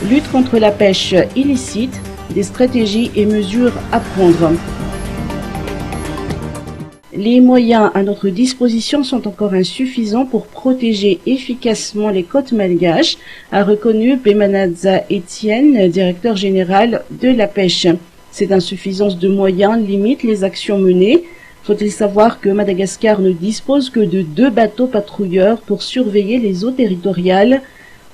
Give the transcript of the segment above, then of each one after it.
Lutte contre la pêche illicite, des stratégies et mesures à prendre. Les moyens à notre disposition sont encore insuffisants pour protéger efficacement les côtes malgaches, a reconnu Bemanadza Etienne, directeur général de la pêche. Cette insuffisance de moyens limite les actions menées. Faut-il savoir que Madagascar ne dispose que de 2 bateaux patrouilleurs pour surveiller les eaux territoriales.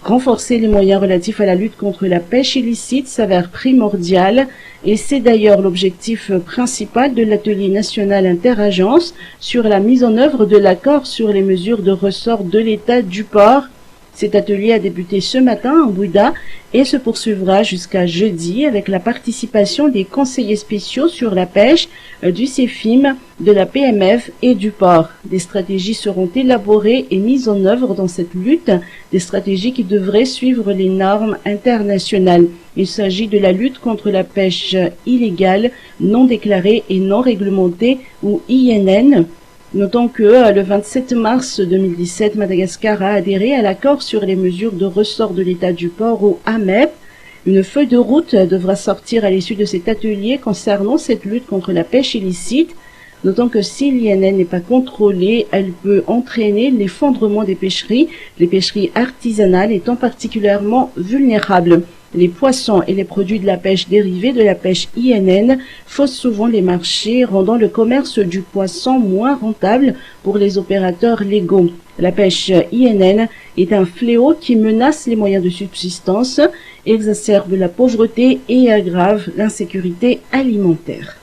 Renforcer les moyens relatifs à la lutte contre la pêche illicite s'avère primordial et c'est d'ailleurs l'objectif principal de l'atelier national interagence sur la mise en œuvre de l'accord sur les mesures de ressort de l'État du port. Cet atelier a débuté ce matin en Bouddha et se poursuivra jusqu'à jeudi avec la participation des conseillers spéciaux sur la pêche, du CEFIM, de la PMF et du port. Des stratégies seront élaborées et mises en œuvre dans cette lutte, des stratégies qui devraient suivre les normes internationales. Il s'agit de la lutte contre la pêche illégale, non déclarée et non réglementée, ou INN. Notons que le 27 mars 2017, Madagascar a adhéré à l'accord sur les mesures de ressort de l'État du port, ou AMEP. Une feuille de route devra sortir à l'issue de cet atelier concernant cette lutte contre la pêche illicite. Notons que si l'INN n'est pas contrôlée, elle peut entraîner l'effondrement des pêcheries, les pêcheries artisanales étant particulièrement vulnérables. Les poissons et les produits de la pêche dérivés de la pêche INN faussent souvent les marchés, rendant le commerce du poisson moins rentable pour les opérateurs légaux. La pêche INN est un fléau qui menace les moyens de subsistance, exacerbe la pauvreté et aggrave l'insécurité alimentaire.